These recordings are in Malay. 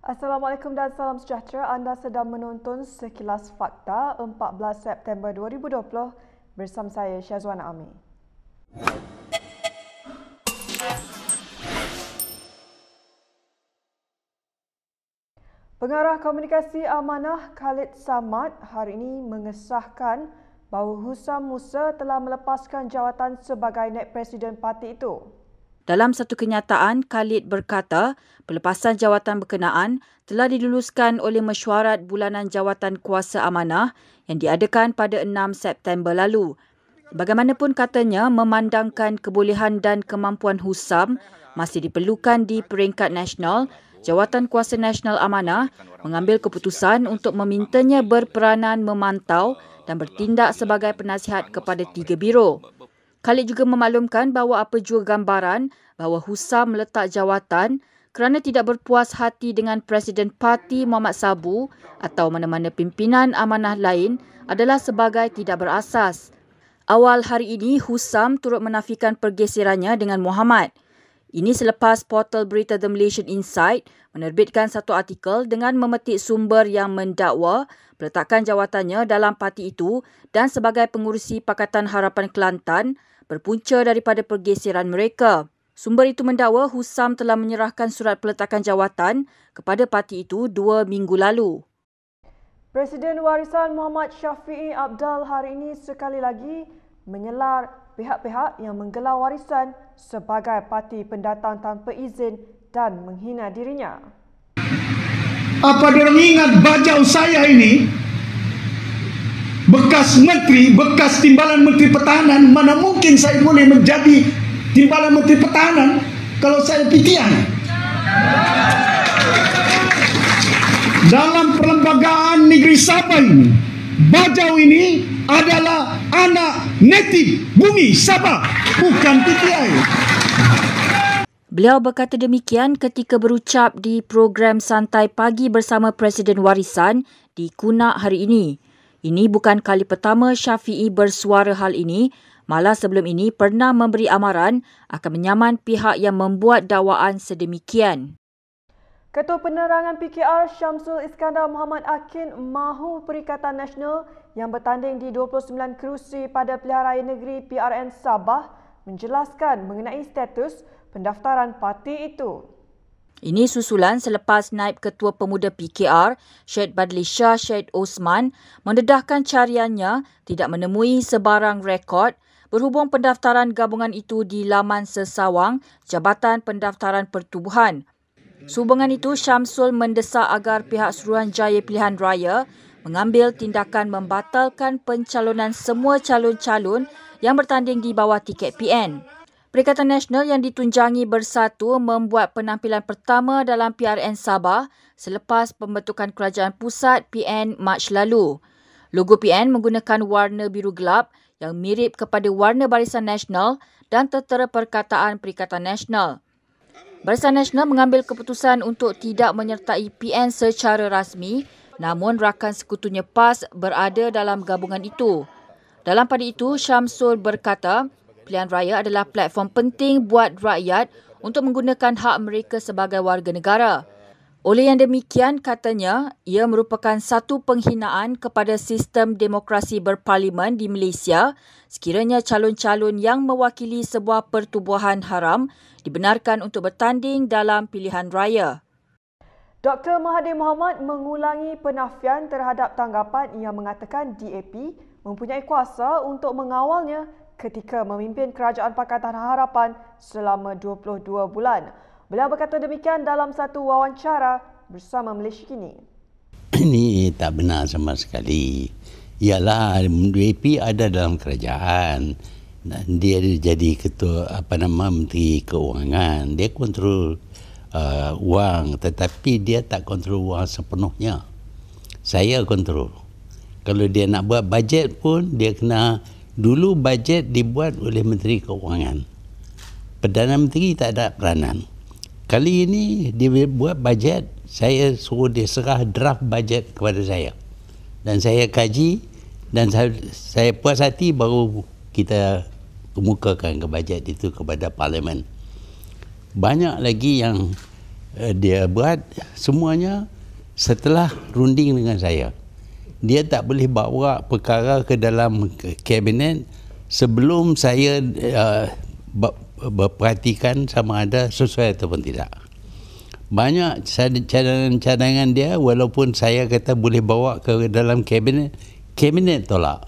Assalamualaikum dan salam sejahtera. Anda sedang menonton Sekilas Fakta 14 September 2020 bersama saya Syazwana Ami. Pengarah Komunikasi Amanah Khalid Samad hari ini mengesahkan bahawa Husam Musa telah melepaskan jawatan sebagai naib presiden parti itu. Dalam satu kenyataan, Khalid berkata pelepasan jawatan berkenaan telah diluluskan oleh mesyuarat bulanan jawatan kuasa amanah yang diadakan pada 6 September lalu. Bagaimanapun katanya, memandangkan kebolehan dan kemampuan Husam masih diperlukan di peringkat nasional, Jawatan Kuasa Nasional Amanah mengambil keputusan untuk memintanya berperanan memantau dan bertindak sebagai penasihat kepada 3 biro. Khalid juga memaklumkan bahawa apa jua gambaran bahawa Husam meletak jawatan kerana tidak berpuas hati dengan Presiden Parti Muhammad Sabu atau mana-mana pimpinan amanah lain adalah sebagai tidak berasas. Awal hari ini, Husam turut menafikan pergeserannya dengan Muhammad. Ini selepas portal berita The Malaysian Insight menerbitkan satu artikel dengan memetik sumber yang mendakwa peletakan jawatannya dalam parti itu dan sebagai pengurusi Pakatan Harapan Kelantan berpunca daripada pergeseran mereka. Sumber itu mendakwa Husam telah menyerahkan surat peletakan jawatan kepada parti itu 2 minggu lalu. Presiden Warisan Muhammad Syafiee Apdal hari ini sekali lagi menyelar pihak-pihak yang menggelar warisan sebagai parti pendatang tanpa izin dan menghina dirinya. Apa diorang ingat bajau saya ini bekas menteri, bekas timbalan menteri pertahanan? Mana mungkin saya boleh menjadi timbalan menteri pertahanan kalau saya pitian? Dalam perlembagaan negeri Sabah ini, bajau ini adalah anak native bumi Sabah, bukan PTI. Beliau berkata demikian ketika berucap di program Santai Pagi bersama Presiden Warisan di Kunak hari ini. Ini bukan kali pertama Syafiee bersuara hal ini, malah sebelum ini pernah memberi amaran akan menyaman pihak yang membuat dakwaan sedemikian. Ketua Penerangan PKR Syamsul Iskandar Muhammad Akin mahu Perikatan Nasional yang bertanding di 29 kerusi pada Pilihan Raya Negeri PRN Sabah menjelaskan mengenai status pendaftaran parti itu. Ini susulan selepas Naib Ketua Pemuda PKR, Syed Badli Shah Syed Osman mendedahkan cariannya tidak menemui sebarang rekod berhubung pendaftaran gabungan itu di laman sesawang Jabatan Pendaftaran Pertubuhan. Sehubungan itu, Syamsul mendesak agar pihak Suruhanjaya Pilihan Raya mengambil tindakan membatalkan pencalonan semua calon-calon yang bertanding di bawah tiket PN. Perikatan Nasional yang ditunjangi Bersatu membuat penampilan pertama dalam PRN Sabah selepas pembentukan Kerajaan Pusat PN Mac lalu. Logo PN menggunakan warna biru gelap yang mirip kepada warna Barisan Nasional dan tertera perkataan Perikatan Nasional. Barisan Nasional mengambil keputusan untuk tidak menyertai PN secara rasmi, namun rakan sekutunya PAS berada dalam gabungan itu. Dalam pada itu, Syamsul berkata, pilihan raya adalah platform penting buat rakyat untuk menggunakan hak mereka sebagai warga negara. Oleh yang demikian, katanya, ia merupakan satu penghinaan kepada sistem demokrasi berparlimen di Malaysia sekiranya calon-calon yang mewakili sebuah pertubuhan haram dibenarkan untuk bertanding dalam pilihan raya. Dr. Mahathir Mohamad mengulangi penafian terhadap tanggapan yang mengatakan DAP mempunyai kuasa untuk mengawalnya ketika memimpin Kerajaan Pakatan Harapan selama 22 bulan. Beliau berkata demikian dalam satu wawancara bersama Malaysia Kini. Ini tak benar sama sekali. Ialah DAP ada dalam kerajaan dan dia jadi ketua Menteri Keuangan. Dia kontrol wang, tetapi dia tak kontrol wang sepenuhnya. Saya kontrol. Kalau dia nak buat bajet pun dia kena dulu bajet dibuat oleh Menteri Keuangan. Perdana Menteri tak ada peranan. Kali ini dia buat bajet, saya suruh dia serah draft bajet kepada saya. Dan saya kaji dan saya puas hati baru kita kemukakan ke bajet itu kepada Parlimen. Banyak lagi yang dia buat semuanya setelah runding dengan saya. Dia tak boleh bawa perkara ke dalam kabinet sebelum saya berperhatikan sama ada sesuai ataupun tidak. Banyak cadangan-cadangan dia walaupun saya kata boleh bawa ke dalam kabinet tolak.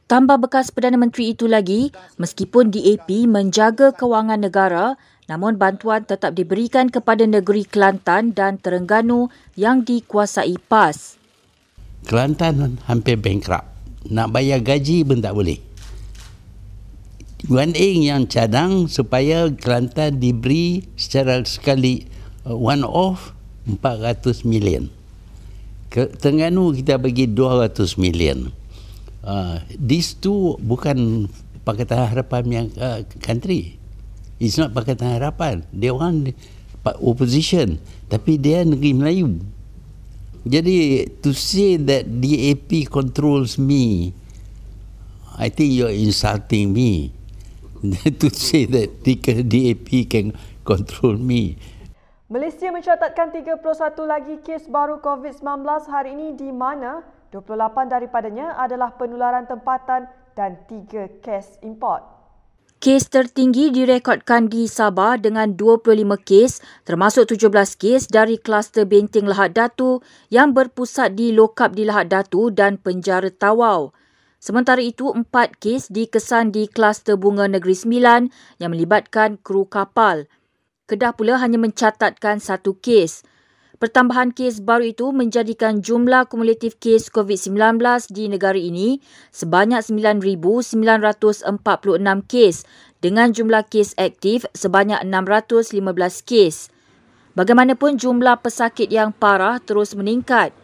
Tambah bekas Perdana Menteri itu lagi, meskipun DAP menjaga kewangan negara, namun bantuan tetap diberikan kepada negeri Kelantan dan Terengganu yang dikuasai PAS. Kelantan hampir bankrupt. Nak bayar gaji pun tak boleh. Wan Eng yang cadang supaya Kelantan diberi secara sekali one off 400 million. Terengganu kita bagi 200 million. These two bukan Pakatan Harapan yang country. It's not Pakatan Harapan. Dia orang opposition. Tapi dia negeri Melayu. Jadi to say that DAP controls me, I think you're insulting me. To say that DAP can control me. Malaysia mencatatkan 31 lagi kes baru COVID-19 hari ini di mana 28 daripadanya adalah penularan tempatan dan 3 kes import. Kes tertinggi direkodkan di Sabah dengan 25 kes termasuk 17 kes dari kluster Benteng Lahad Datu yang berpusat di lokap di Lahad Datu dan penjara Tawau. Sementara itu, 4 kes dikesan di kluster Bunga Negeri Sembilan yang melibatkan kru kapal. Kedah pula hanya mencatatkan 1 kes. Pertambahan kes baru itu menjadikan jumlah kumulatif kes COVID-19 di negara ini sebanyak 9,946 kes dengan jumlah kes aktif sebanyak 615 kes. Bagaimanapun jumlah pesakit yang parah terus meningkat.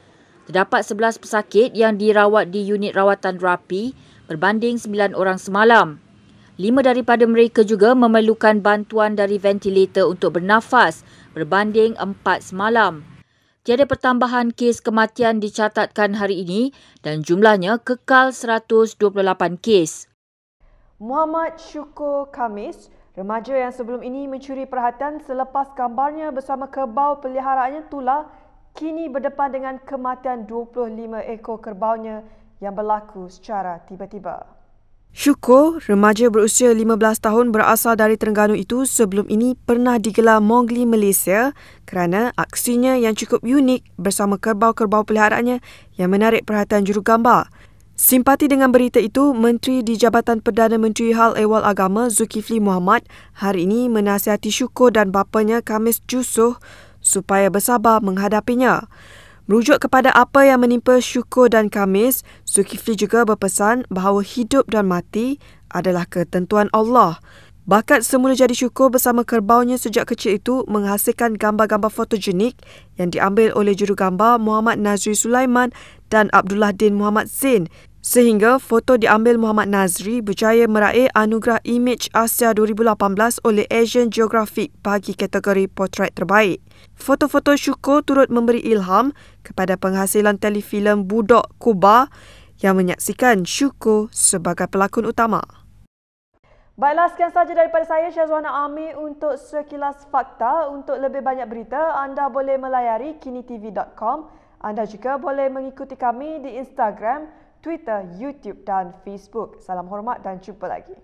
Terdapat 11 pesakit yang dirawat di unit rawatan rapi berbanding 9 orang semalam. 5 daripada mereka juga memerlukan bantuan dari ventilator untuk bernafas berbanding 4 semalam. Tiada pertambahan kes kematian dicatatkan hari ini dan jumlahnya kekal 128 kes. Muhammad Syukur Khamis, remaja yang sebelum ini mencuri perhatian selepas gambarnya bersama kerbau peliharaannya tular, kini berdepan dengan kematian 25 ekor kerbaunya yang berlaku secara tiba-tiba. Syukur, remaja berusia 15 tahun berasal dari Terengganu itu sebelum ini pernah digelar Mowgli Malaysia kerana aksinya yang cukup unik bersama kerbau-kerbau peliharaannya yang menarik perhatian jurugambar. Simpati dengan berita itu, Menteri di Jabatan Perdana Menteri Hal Ehwal Agama Zulkifli Mohamad hari ini menasihati Syukur dan bapanya Khamis Jusoh supaya bersabar menghadapinya. Merujuk kepada apa yang menimpa Syukur dan Khamis, Zulkifli juga berpesan bahawa hidup dan mati adalah ketentuan Allah. Bakat semula jadi Syukur bersama kerbaunya sejak kecil itu menghasilkan gambar-gambar fotogenik yang diambil oleh jurugambar Muhammad Nazri Sulaiman dan Abdullah Din Muhammad Zain. Sehingga foto diambil Muhammad Nazri berjaya meraih anugerah Image Asia 2018 oleh Asian Geographic bagi kategori potret terbaik. Foto-foto Syukur turut memberi ilham kepada penghasilan telefilm Budak Kuba yang menyaksikan Syukur sebagai pelakon utama. Baiklah, sekian sahaja daripada saya, Syazwana Amir untuk Sekilas Fakta. Untuk lebih banyak berita, anda boleh melayari kinitv.com. Anda juga boleh mengikuti kami di Instagram, Twitter, YouTube dan Facebook. Salam hormat dan jumpa lagi.